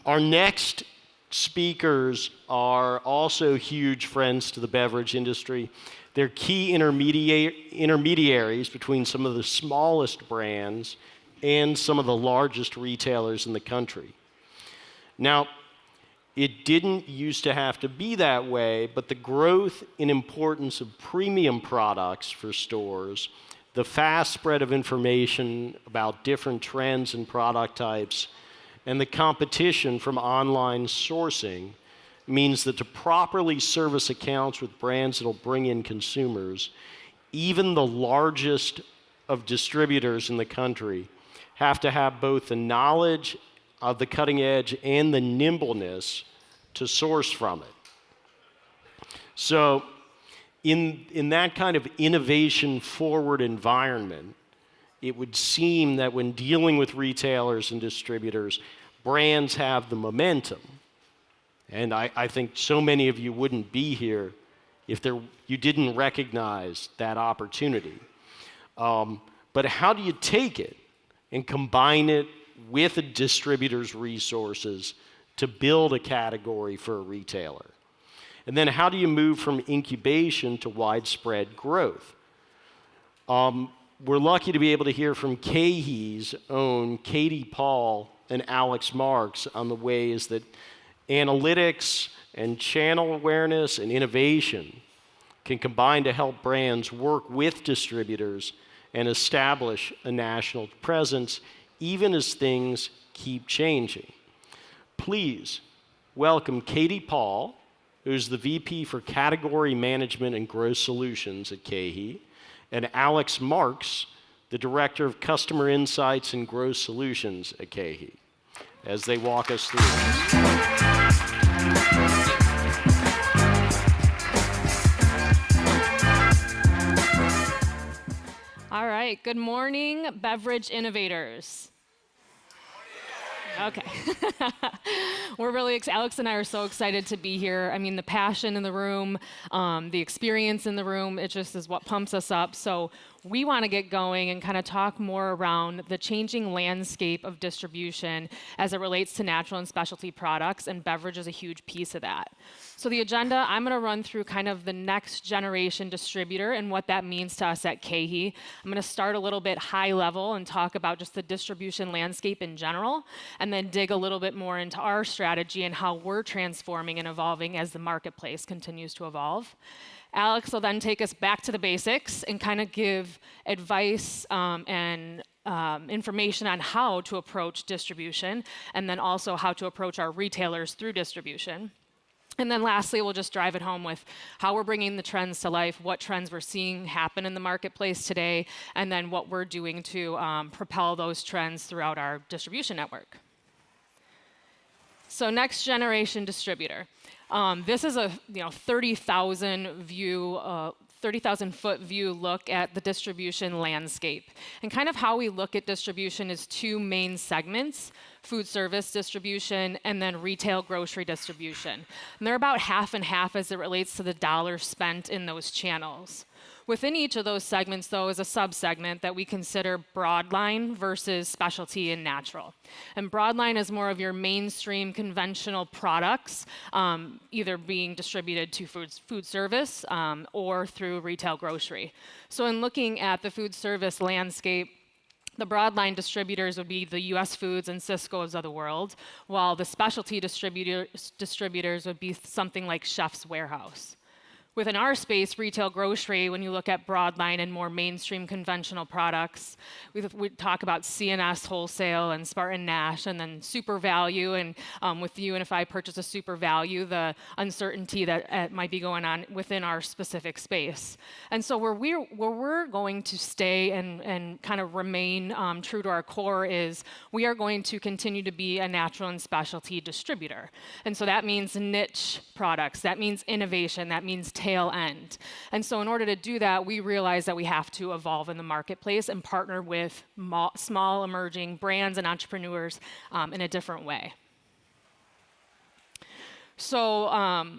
Our next speakers are also huge friends to the beverage industry. They're key intermediaries between some of the smallest brands and some of the largest retailers in the country. Now, it didn't used to have to be that way, but the growth in importance of premium products for stores, the fast spread of information about different trends and product types, and the competition from online sourcing means that to properly service accounts with brands that'll bring in consumers, even the largest of distributors in the country have to have both the knowledge of the cutting edge and the nimbleness to source from it. So in that kind of innovation forward environment, it would seem that when dealing with retailers and distributors, brands have the momentum. And I think so many of you wouldn't be here if you didn't recognize that opportunity. But how do you take it and combine it with a distributor's resources to build a category for a retailer? And then how do you move from incubation to widespread growth? We're lucky to be able to hear from KeHE's own Katie Paul and Alex Marx on the ways that analytics and channel awareness and innovation can combine to help brands work with distributors and establish a national presence even as things keep changing. Please welcome Katie Paul, who's the VP for Category Management and Growth Solutions at KeHE, and Alex Marx, the Director of Customer Insights and Growth Solutions at KeHE, as they walk us through it. All right, good morning, beverage innovators. Okay. We're really Alex and I are so excited to be here. I mean, the passion in the room, the experience in the room, it just is what pumps us up. So we want to get going and kind of talk more around the changing landscape of distribution as it relates to natural and specialty products, and beverage is a huge piece of that. So the agenda, I'm going to run through kind of the next generation distributor and what that means to us at KeHE. I'm going to start a little bit high level and talk about just the distribution landscape in general, and then dig a little bit more into our strategy and how we're transforming and evolving as the marketplace continues to evolve. Alex will then take us back to the basics and kind of give advice and information on how to approach distribution, and then also how to approach our retailers through distribution. And then lastly, we'll just drive it home with how we're bringing the trends to life, what trends we're seeing happen in the marketplace today, and then what we're doing to propel those trends throughout our distribution network. So next generation distributor. This is a 30,000 foot view look at the distribution landscape. And kind of how we look at distribution is two main segments: food service distribution and then retail grocery distribution. And they're about half and half as it relates to the dollars spent in those channels. Within each of those segments, though, is a subsegment that we consider broadline versus specialty and natural. And broadline is more of your mainstream conventional products, either being distributed to food service or through retail grocery. So in looking at the food service landscape, the broadline distributors would be the US Foods and Sysco's of the world, while the specialty distributors would be something like Chef's Warehouse. Within our space, retail grocery, when you look at broadline and more mainstream conventional products, we talk about C&S Wholesale and Spartan Nash, and then Super Value. And with you, and if I purchase a Super Value, the uncertainty that might be going on within our specific space. And so where we're going to stay and kind of remain true to our core is we are going to continue to be a natural and specialty distributor. And so that means niche products, that means innovation, that means tail end. And so in order to do that, we realize that we have to evolve in the marketplace and partner with small emerging brands and entrepreneurs in a different way. So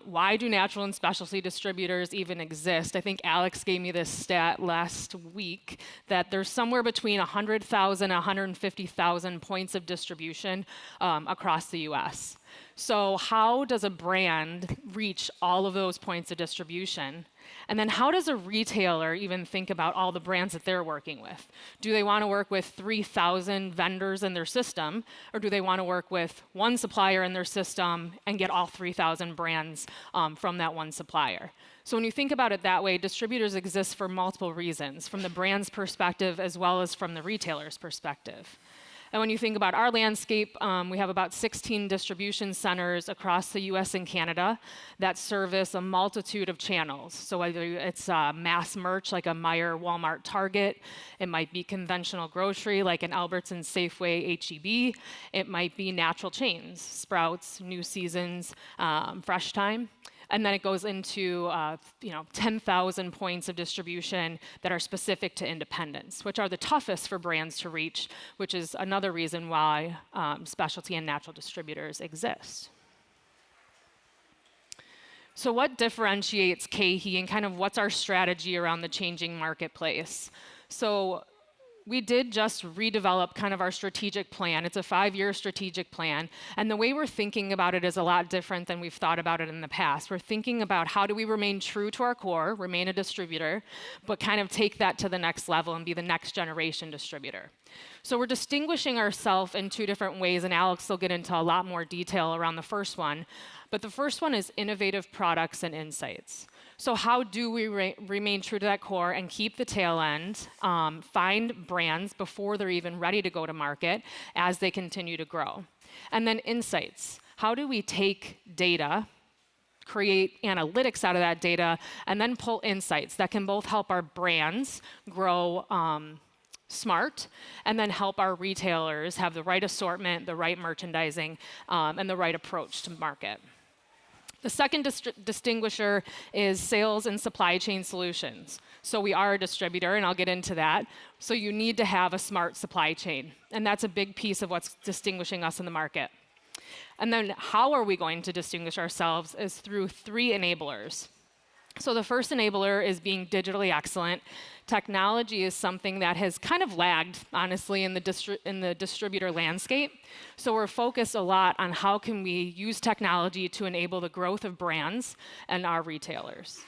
why do natural and specialty distributors even exist? I think Alex gave me this stat last week that there's somewhere between 100,000 and 150,000 points of distribution across the US. So how does a brand reach all of those points of distribution? And then how does a retailer even think about all the brands that they're working with? Do they want to work with 3,000 vendors in their system, or do they want to work with one supplier in their system and get all 3,000 brands from that one supplier? So when you think about it that way, distributors exist for multiple reasons, from the brand's perspective as well as from the retailer's perspective. And when you think about our landscape, we have about 16 distribution centers across the US and Canada that service a multitude of channels. So whether it's mass merch like a Meijer, Walmart, Target, it might be conventional grocery like an Albertsons, Safeway, H-E-B, it might be natural chains, Sprouts, New Seasons, Fresh Time. And then it goes into 10,000 points of distribution that are specific to independents, which are the toughest for brands to reach, which is another reason why specialty and natural distributors exist. So what differentiates KeHE and kind of what's our strategy around the changing marketplace? So we did just redevelop kind of our strategic plan. It's a 5-year strategic plan. And the way we're thinking about it is a lot different than we've thought about it in the past. We're thinking about how do we remain true to our core, remain a distributor, but kind of take that to the next level and be the next generation distributor. So we're distinguishing ourselves in 2 different ways, and Alex will get into a lot more detail around the first one. But the first one is innovative products and insights. So how do we remain true to that core and keep the tail end, find brands before they're even ready to go to market as they continue to grow? And then insights. How do we take data, create analytics out of that data, and then pull insights that can both help our brands grow smart, and then help our retailers have the right assortment, the right merchandising, and the right approach to market. The second distinguisher is sales and supply chain solutions. So we are a distributor, and I'll get into that. So you need to have a smart supply chain, and that's a big piece of what's distinguishing us in the market. And then how are we going to distinguish ourselves is through 3 enablers. So the first enabler is being digitally excellent. Technology is something that has kind of lagged, honestly, in the distributor landscape. So we're focused a lot on how can we use technology to enable the growth of brands and our retailers.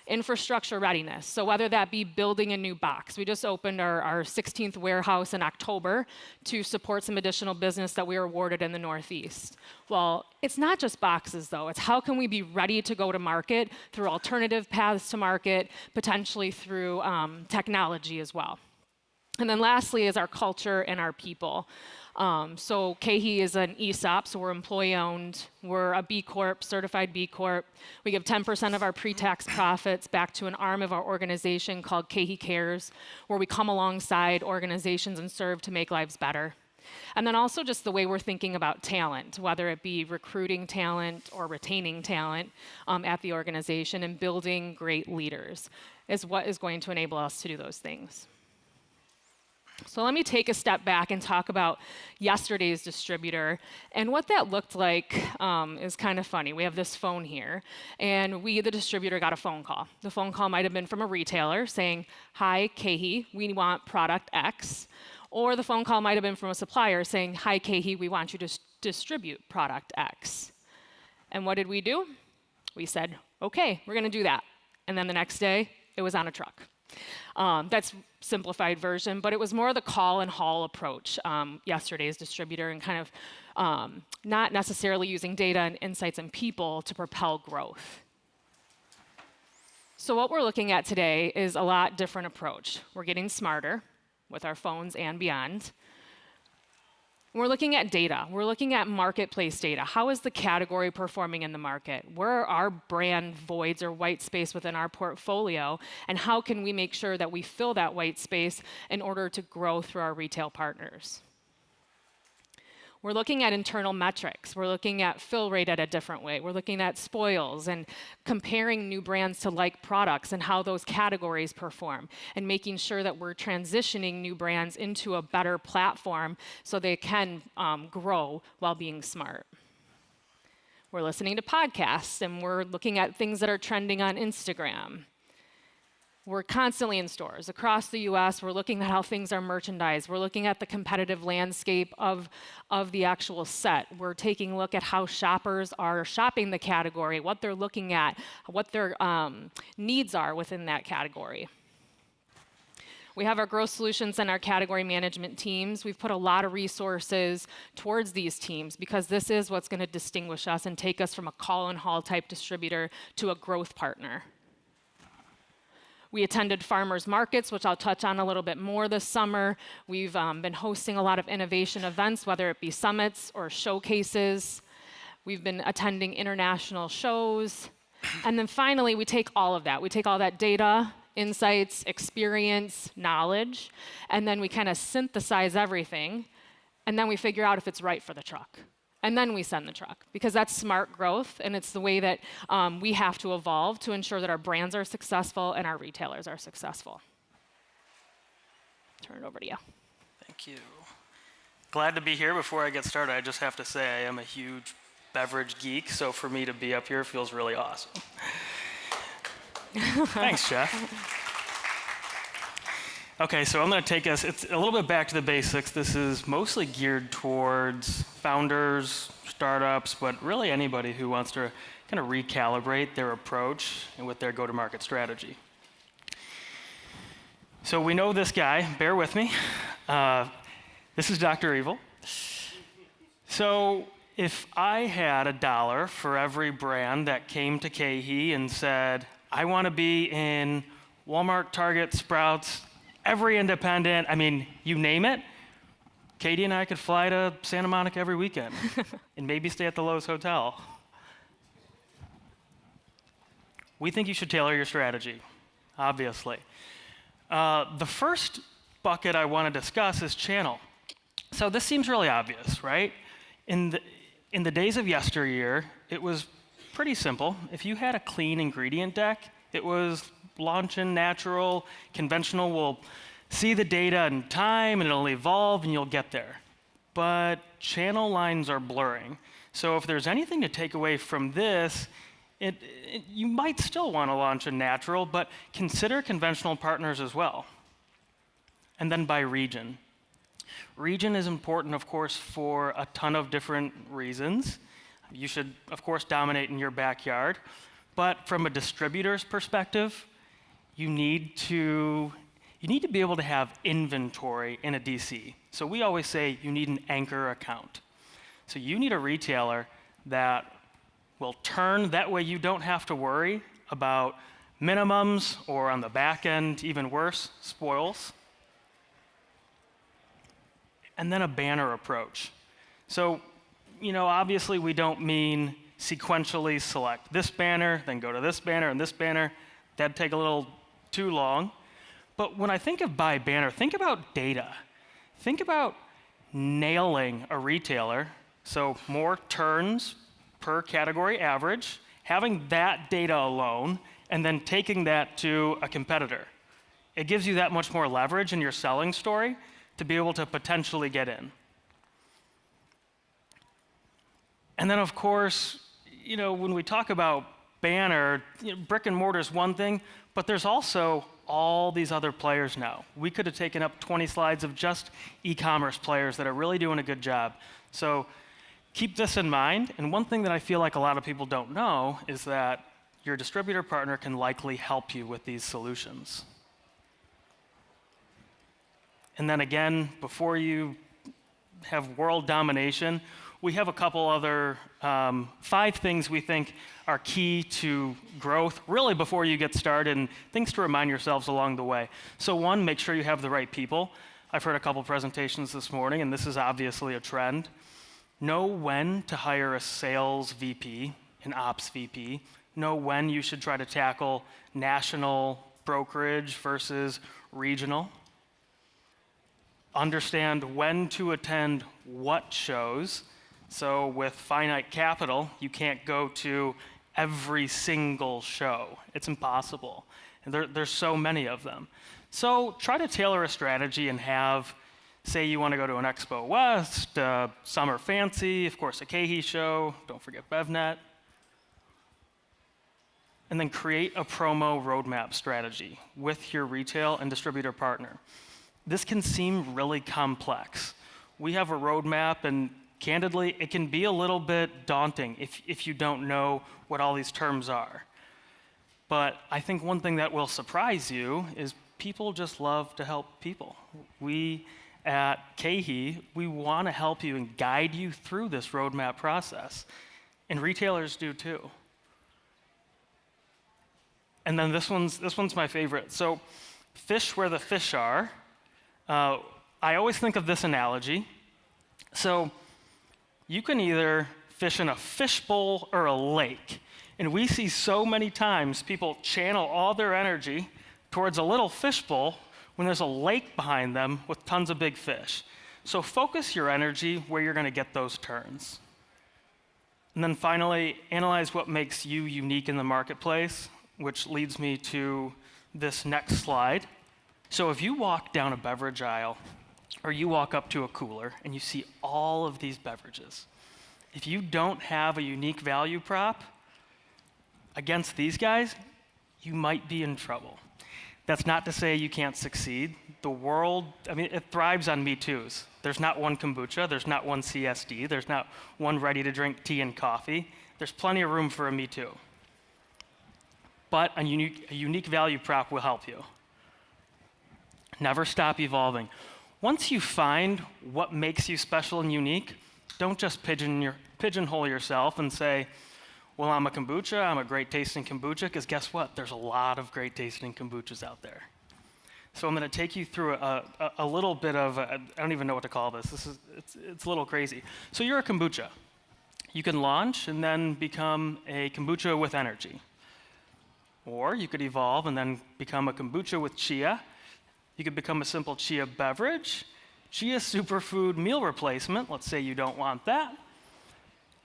Infrastructure readiness. So whether that be building a new box. We just opened our 16th warehouse in October to support some additional business that we were awarded in the Northeast. Well, it's not just boxes, though. It's how can we be ready to go to market through alternative paths to market, potentially through technology as well. And then lastly is our culture and our people. So KeHE is an ESOP, so we're employee-owned. We're a B Corp, certified B Corp. We give 10% of our pre-tax profits back to an arm of our organization called KeHE Cares, where we come alongside organizations and serve to make lives better. And then also just the way we're thinking about talent, whether it be recruiting talent or retaining talent at the organization, and building great leaders is what is going to enable us to do those things. So let me take a step back and talk about yesterday's distributor. And what that looked like is kind of funny. We have this phone here, and we, the distributor, got a phone call. The phone call might have been from a retailer saying, "Hi, KeHE, we want product X." Or the phone call might have been from a supplier saying, "Hi, KeHE, we want you to distribute product X." And what did we do? We said, "Okay, we're going to do that." And then the next day, it was on a truck. That's simplified version, but it was more the call and haul approach, yesterday's distributor, and kind of not necessarily using data and insights and people to propel growth. So what we're looking at today is a lot different approach. We're getting smarter with our phones and beyond. We're looking at data. We're looking at marketplace data. How is the category performing in the market? Where are our brand voids or white space within our portfolio? And how can we make sure that we fill that white space in order to grow through our retail partners? We're looking at internal metrics. We're looking at fill rate at a different way. We're looking at spoils and comparing new brands to like products and how those categories perform, and making sure that we're transitioning new brands into a better platform so they can grow while being smart. We're listening to podcasts, and we're looking at things that are trending on Instagram. We're constantly in stores. Across the US, we're looking at how things are merchandised. We're looking at the competitive landscape of the actual set. We're taking a look at how shoppers are shopping the category, what they're looking at, what their needs are within that category. We have our growth solutions and our category management teams. We've put a lot of resources towards these teams because this is what's going to distinguish us and take us from a call and haul type distributor to a growth partner. We attended farmers markets, which I'll touch on a little bit more this summer. We've been hosting a lot of innovation events, whether it be summits or showcases. We've been attending international shows. And then finally, we take all of that. We take all that data, insights, experience, knowledge, and then we kind of synthesize everything, and then we figure out if it's right for the truck. And then we send the truck, because that's smart growth, and it's the way that we have to evolve to ensure that our brands are successful and our retailers are successful. Turn it over to you. Thank you. Glad to be here. Before I get started, I just have to say I am a huge beverage geek, so for me to be up here feels really awesome. Thanks, Jeff. Okay, so I'm going to take us, it's a little bit back to the basics. This is mostly geared towards founders, startups, but really anybody who wants to kind of recalibrate their approach and with their go-to-market strategy. So we know this guy, bear with me. This is Dr. Evil. So if I had $1 for every brand that came to KeHE and said, I want to be in Walmart, Target, Sprouts, every independent, I mean, you name it, Katie and I could fly to Santa Monica every weekend and maybe stay at the Lowe's Hotel. We think you should tailor your strategy, obviously. The first bucket I want to discuss is channel. So this seems really obvious, right? In the days of yesteryear, it was pretty simple. If you had a clean ingredient deck, it was launching natural, conventional will see the data in time and it'll evolve and you'll get there. But channel lines are blurring. So if there's anything to take away from this, you might still want to launch a natural, but consider conventional partners as well. And then by region. Region is important, of course, for a ton of different reasons. You should, of course, dominate in your backyard. But from a distributor's perspective, you need to be able to have inventory in a DC. So we always say you need an anchor account. So you need a retailer that will turn, that way you don't have to worry about minimums or on the back end, even worse, spoils. And then a banner approach. So, obviously we don't mean sequentially select this banner, then go to this banner and this banner. That'd take a little too long. But when I think of by banner, think about data. Think about nailing a retailer, so more turns per category average, having that data alone, and then taking that to a competitor. It gives you that much more leverage in your selling story to be able to potentially get in. And then, of course, when we talk about banner, brick and mortar is one thing, but there's also all these other players now. We could have taken up 20 slides of just e-commerce players that are really doing a good job. So keep this in mind. And one thing that I feel like a lot of people don't know is that your distributor partner can likely help you with these solutions. And then again, before you have world domination, we have a couple other 5 things we think are key to growth, really before you get started, and things to remind yourselves along the way. So 1, make sure you have the right people. I've heard a couple presentations this morning, and this is obviously a trend. Know when to hire a sales VP, an ops VP. Know when you should try to tackle national brokerage versus regional. Understand when to attend what shows. So with finite capital, you can't go to every single show. It's impossible. And there's so many of them. So try to tailor a strategy and have Say you want to go to an Expo West, Summer Fancy, of course a KeHE show, don't forget BevNET. And then create a promo roadmap strategy with your retail and distributor partner. This can seem really complex. We have a roadmap, and candidly, it can be a little bit daunting if you don't know what all these terms are. But I think one thing that will surprise you is people just love to help people. We at KeHE, we want to help you and guide you through this roadmap process. And retailers do too. And then this one's my favorite. So, fish where the fish are. I always think of this analogy. So, you can either fish in a fishbowl or a lake. And we see so many times people channel all their energy towards a little fishbowl when there's a lake behind them with tons of big fish. So focus your energy where you're going to get those turns. And then finally, analyze what makes you unique in the marketplace, which leads me to this next slide. So if you walk down a beverage aisle, or you walk up to a cooler and you see all of these beverages, if you don't have a unique value prop against these guys, you might be in trouble. That's not to say you can't succeed. The world, it thrives on Me Too's. There's not one kombucha, there's not one CSD, there's not one ready-to-drink tea and coffee. There's plenty of room for a Me Too. But a unique value prop will help you. Never stop evolving. Once you find what makes you special and unique, don't just pigeonhole yourself and say, well, I'm a kombucha, I'm a great tasting kombucha, because guess what? There's a lot of great tasting kombuchas out there. So I'm going to take you through a little bit of, I don't even know what to call this. It's a little crazy. So you're a kombucha. You can launch and then become a kombucha with energy. Or you could evolve and then become a kombucha with chia. You could become a simple chia beverage, chia superfood meal replacement. Let's say you don't want that.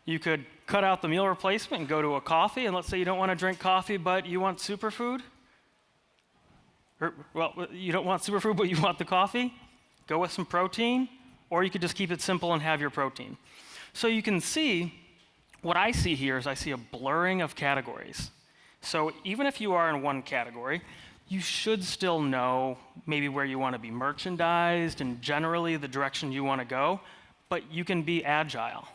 You could cut out the meal replacement and go to a coffee, and let's say you don't want to drink coffee, but you want superfood. You don't want superfood, but you want the coffee. Go with some protein, or you could just keep it simple and have your protein. So you can see, what I see here is I see a blurring of categories. So even if you are in one category, you should still know maybe where you want to be merchandised and generally the direction you want to go, but you can be agile.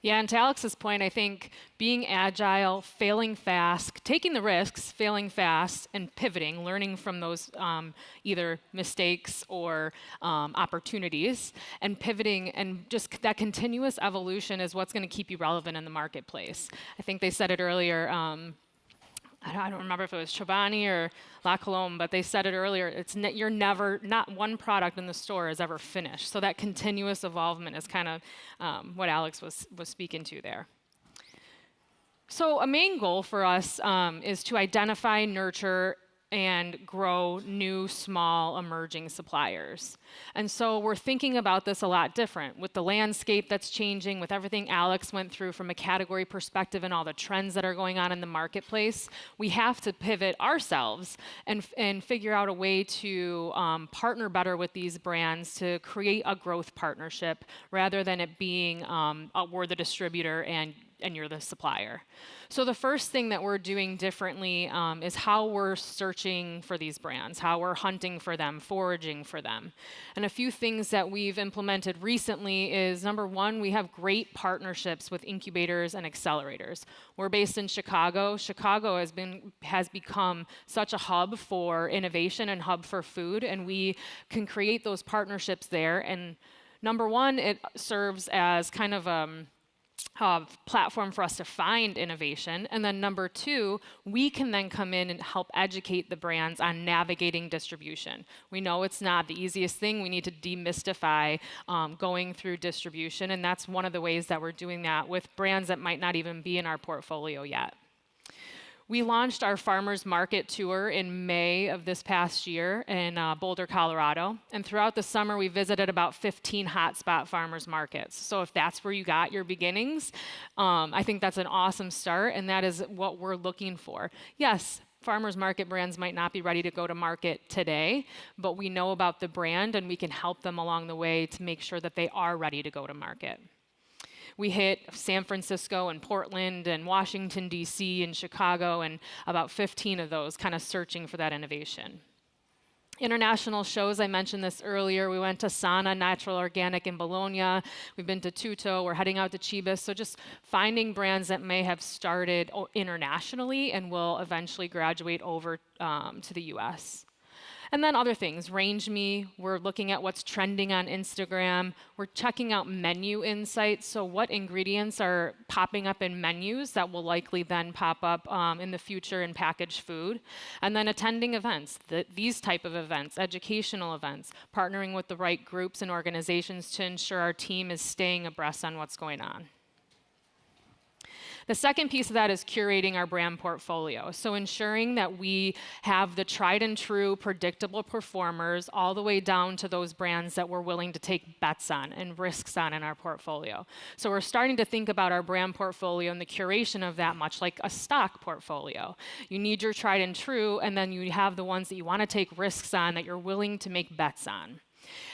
Yeah, and to Alex's point, I think being agile, failing fast, taking the risks, failing fast, and pivoting, learning from those either mistakes or opportunities, and pivoting, and just that continuous evolution is what's going to keep you relevant in the marketplace. I think they said it earlier. I don't remember if it was Chobani or La Colombe, but they said it earlier. You're never, not one product in the store is ever finished. So that continuous evolvement is kind of what Alex was speaking to there. So a main goal for us is to identify, nurture, and grow new, small, emerging suppliers. And so we're thinking about this a lot different. With the landscape that's changing, with everything Alex went through from a category perspective and all the trends that are going on in the marketplace, we have to pivot ourselves and figure out a way to partner better with these brands to create a growth partnership rather than it being we're the distributor and you're the supplier. So the first thing that we're doing differently is how we're searching for these brands, how we're hunting for them, foraging for them. And a few things that we've implemented recently is, number one, we have great partnerships with incubators and accelerators. We're based in Chicago. Chicago has become such a hub for innovation and hub for food, and we can create those partnerships there. And number one, it serves as kind of a platform for us to find innovation. And then number two, we can then come in and help educate the brands on navigating distribution. We know it's not the easiest thing. We need to demystify going through distribution. And that's one of the ways that we're doing that with brands that might not even be in our portfolio yet. We launched our farmers market tour in May of this past year in Boulder, Colorado. And throughout the summer, we visited about 15 hotspot farmers markets. So if that's where you got your beginnings, I think that's an awesome start, and that is what we're looking for. Yes, Farmers market brands might not be ready to go to market today, but we know about the brand and we can help them along the way to make sure that they are ready to go to market. We hit San Francisco and Portland and Washington, D.C. and Chicago, and about 15 of those kind of searching for that innovation. International shows, I mentioned this earlier. We went to Sana Natural Organic in Bologna. We've been to Tuto. We're heading out to Chibas. So just finding brands that may have started internationally and will eventually graduate over to the US. And then other things, Range Me, we're looking at what's trending on Instagram. We're checking out menu insights, so what ingredients are popping up in menus that will likely then pop up in the future in packaged food. And then attending events, these type of events, educational events, partnering with the right groups and organizations to ensure our team is staying abreast on what's going on. The second piece of that is curating our brand portfolio. So ensuring that we have the tried and true predictable performers all the way down to those brands that we're willing to take bets on and risks on in our portfolio. So we're starting to think about our brand portfolio and the curation of that much like a stock portfolio. You need your tried and true, and then you have the ones that you want to take risks on that you're willing to make bets on.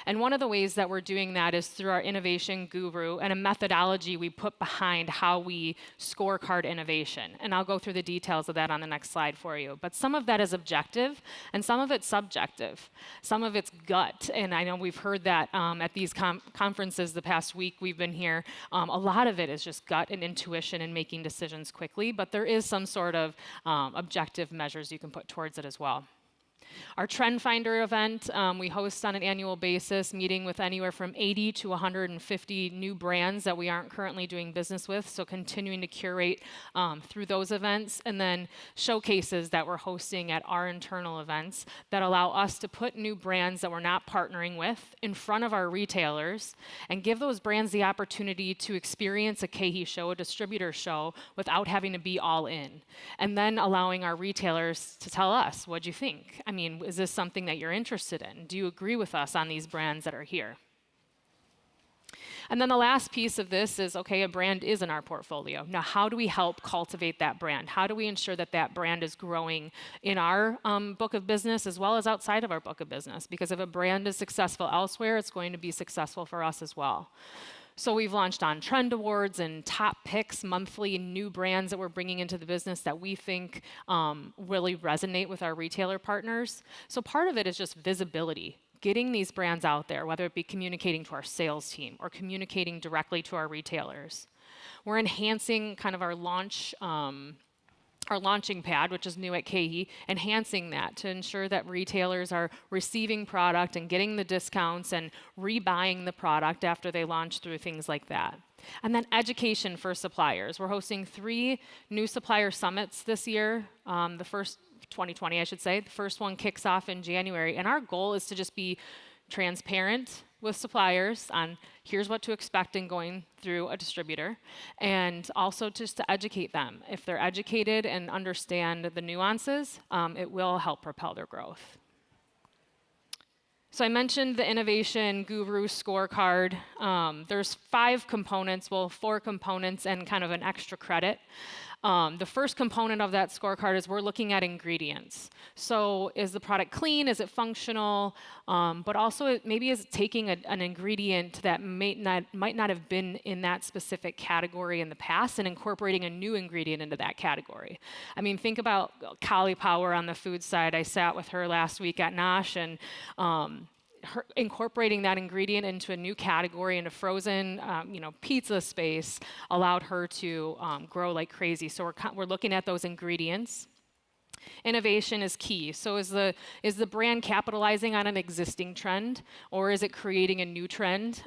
And one of the ways that we're doing that is through our innovation guru and a methodology we put behind how we scorecard innovation. And I'll go through the details of that on the next slide for you. But some of that is objective and some of it's subjective. Some of it's gut. And I know we've heard that at these conferences the past week we've been here. A lot of it is just gut and intuition and making decisions quickly. But there is some sort of objective measures you can put towards it as well. Our Trend Finder event, we host on an annual basis, meeting with anywhere from 80 to 150 new brands that we aren't currently doing business with, so continuing to curate through those events, and then showcases that we're hosting at our internal events that allow us to put new brands that we're not partnering with in front of our retailers and give those brands the opportunity to experience a KeHE show, a distributor show, without having to be all in. And then allowing our retailers to tell us, what'd you think? I mean, is this something that you're interested in? Do you agree with us on these brands that are here? And then the last piece of this is, okay, a brand is in our portfolio. Now, how do we help cultivate that brand? How do we ensure that that brand is growing in our book of business as well as outside of our book of business? Because if a brand is successful elsewhere, it's going to be successful for us as well. So we've launched on Trend Awards and top picks monthly, new brands that we're bringing into the business that we think really resonate with our retailer partners. So part of it is just visibility, getting these brands out there, whether it be communicating to our sales team or communicating directly to our retailers. We're enhancing kind of our launching pad, which is new at KeHE, enhancing that to ensure that retailers are receiving product and getting the discounts and rebuying the product after they launch through things like that. And then education for suppliers. We're hosting 3 new supplier summits this year, the first 2020, I should say. The first one kicks off in January, and our goal is to just be transparent with suppliers on here's what to expect in going through a distributor, and also just to educate them. If they're educated and understand the nuances, it will help propel their growth. So I mentioned the Innovation Guru scorecard. There's 5 components, well, 4 components and kind of an extra credit. The first component of that scorecard is we're looking at ingredients. So is the product clean? Is it functional? But also maybe is it taking an ingredient that might not have been in that specific category in the past and incorporating a new ingredient into that category. I mean, think about cauliflower on the food side. I sat with her last week at Nosh, and her incorporating that ingredient into a new category, into frozen, pizza space, allowed her to grow like crazy. So we're looking at those ingredients. Innovation is key. So is the brand capitalizing on an existing trend, or is it creating a new trend?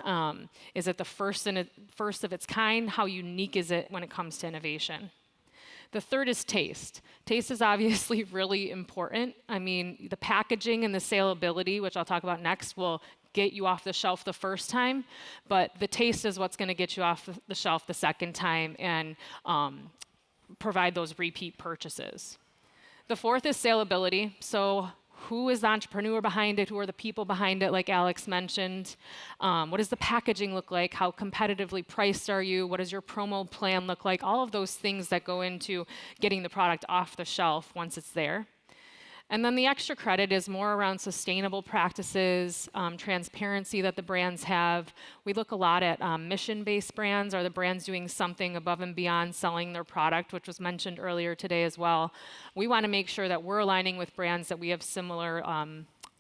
Is it the first of its kind? How unique is it when it comes to innovation? The third is taste. Taste is obviously really important. I mean, the packaging and the saleability, which I'll talk about next, will get you off the shelf the first time, but the taste is what's going to get you off the shelf the second time and provide those repeat purchases. The fourth is saleability. So who is the entrepreneur behind it? Who are the people behind it, like Alex mentioned? What does the packaging look like? How competitively priced are you? What does your promo plan look like? All of those things that go into getting the product off the shelf once it's there. And then the extra credit is more around sustainable practices, transparency that the brands have. We look a lot at mission-based brands. Are the brands doing something above and beyond selling their product, which was mentioned earlier today as well? We want to make sure that we're aligning with brands that we have similar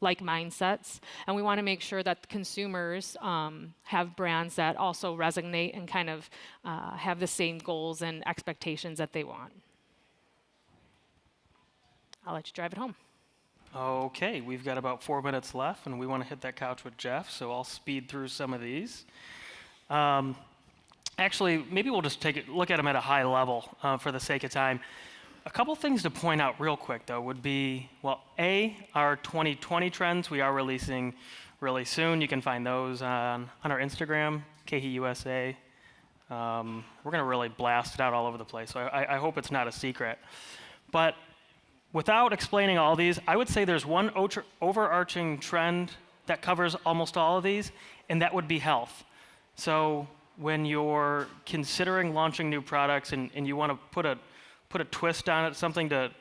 like mindsets, and we want to make sure that consumers have brands that also resonate and kind of have the same goals and expectations that they want. I'll let you drive it home. Okay, we've got about 4 minutes left, and we want to hit that couch with Jeff, so I'll speed through some of these. Actually, maybe we'll just look at them at a high level for the sake of time. A couple things to point out real quick, though, would be, well, our 2020 trends we are releasing really soon. You can find those on our Instagram, KeHE USA. We're going to really blast it out all over the place, so I hope it's not a secret. But without explaining all these, I would say there's one overarching trend that covers almost all of these, and that would be health. So when you're considering launching new products and you want to put a twist on it, something to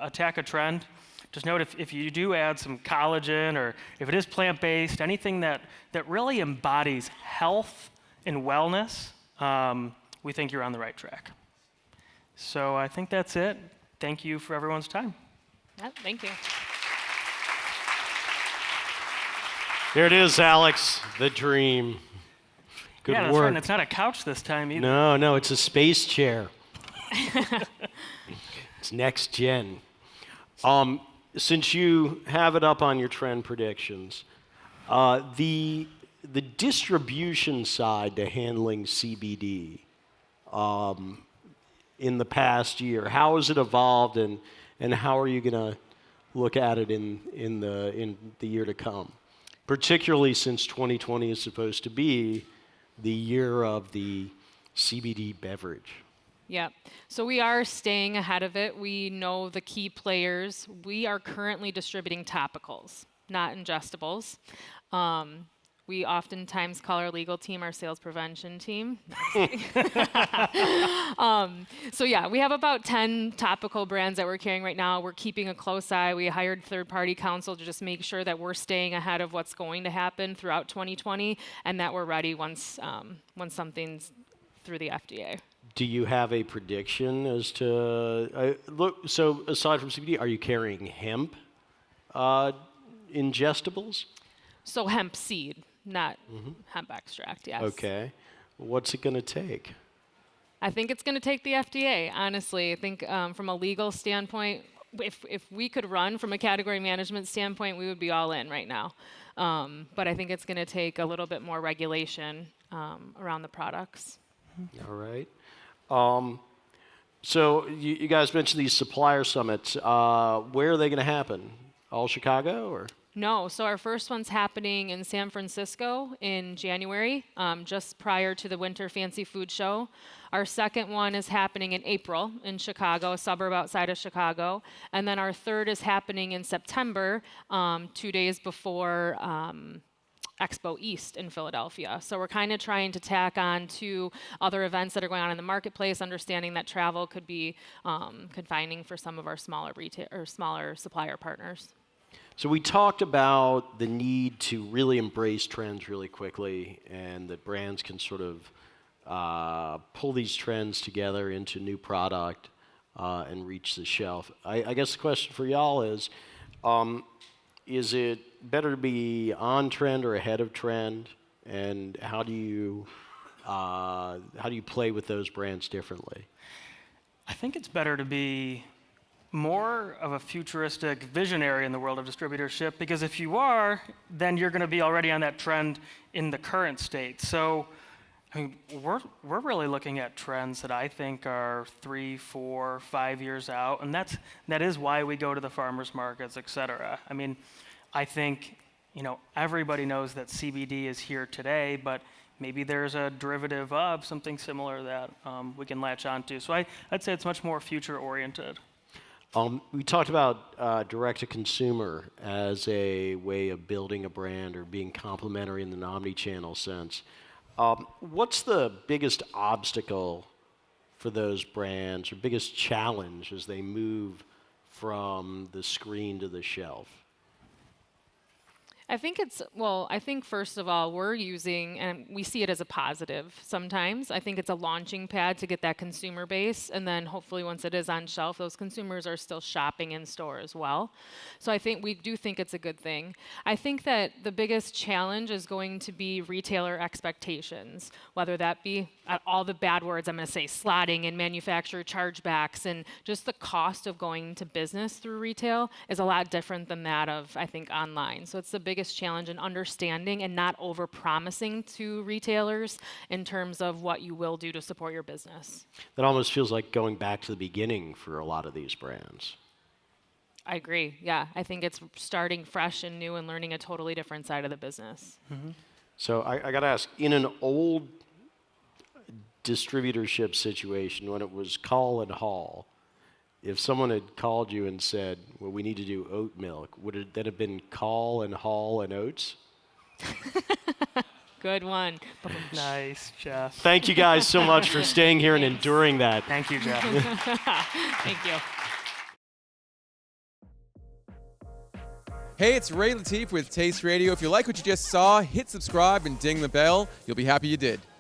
attack a trend, just note if you do add some collagen or if it is plant-based, anything that really embodies health and wellness, we think you're on the right track. So I think that's it. Thank you for everyone's time. Yeah, thank you. There it is, Alex, the dream. Good yeah, that's work. right. And it's not a couch this time either. No, it's a space chair. It's next gen. Since you have it up on your trend predictions, the distribution side to handling CBD, in the past year, how has it evolved, and how are you going to look at it in the year to come? Particularly since 2020 is supposed to be the year of the CBD beverage. Yeah, so we are staying ahead of it. We know the key players. We are currently distributing topicals, not ingestibles. We oftentimes call our legal team our sales prevention team. So yeah, we have about 10 topical brands that we're carrying right now. We're keeping a close eye. We hired third-party counsel to just make sure that we're staying ahead of what's going to happen throughout 2020 and that we're ready once something's through the FDA. Do you have a prediction as to, so aside from CBD, are you carrying hemp ingestibles? So hemp seed, not hemp extract, yes. Okay. What's it going to take? I think it's going to take the FDA, honestly. I think from a legal standpoint, if we could run from a category management standpoint, we would be all in right now. But I think it's going to take a little bit more regulation around the products. All right. So you guys mentioned these supplier summits. Where are they going to happen? All Chicago, or? No, so our first one's happening in San Francisco in January, just prior to the Winter Fancy Food Show. Our second one is happening in April in Chicago, a suburb outside of Chicago. And then our third is happening in September, 2 days before Expo East in Philadelphia. So we're kind of trying to tack on to other events that are going on in the marketplace, understanding that travel could be confining for some of our smaller retail or smaller supplier partners. So we talked about the need to really embrace trends really quickly, and that brands can sort of pull these trends together into new product and reach the shelf. I guess the question for y'all is it better to be on trend or ahead of trend? And how do you play with those brands differently? I think it's better to be more of a futuristic visionary in the world of distributorship, because if you are, then you're going to be already on that trend in the current state. So I mean, we're really looking at trends that I think are 3, 4, 5 years out, and that is why we go to the farmers markets, et cetera. I mean, I think everybody knows that CBD is here today, but maybe there's a derivative of something similar that we can latch onto. So I'd say it's much more future oriented. We talked about direct-to-consumer as a way of building a brand or being complementary in the omni-channel sense. What's the biggest obstacle for those brands or biggest challenge as they move from the screen to the shelf? I think first of all, we're using, and we see it as a positive sometimes. I think it's a launching pad to get that consumer base, and then hopefully once it is on shelf, those consumers are still shopping in store as well. So I think we do think it's a good thing. I think that the biggest challenge is going to be retailer expectations, whether that be all the bad words I'm going to say, slotting and manufacturer chargebacks, and just the cost of going to business through retail is a lot different than that of, I think, online. So it's the biggest challenge in understanding and not over-promising to retailers in terms of what you will do to support your business. That almost feels like going back to the beginning for a lot of these brands. I agree. Yeah, I think it's starting fresh and new and learning a totally different side of the business. Mm-hmm. So I got to ask, in an old distributorship situation when it was call and haul, if someone had called you and said, well, we need to do oat milk, would it then have been call and haul and oats? Good one. Nice, Jeff. Thank you guys so much for staying here and enduring that. Thank you, Jeff. Thank you. Hey, it's Ray Latif with Taste Radio. If you like what you just saw, hit subscribe and ding the bell. You'll be happy you did.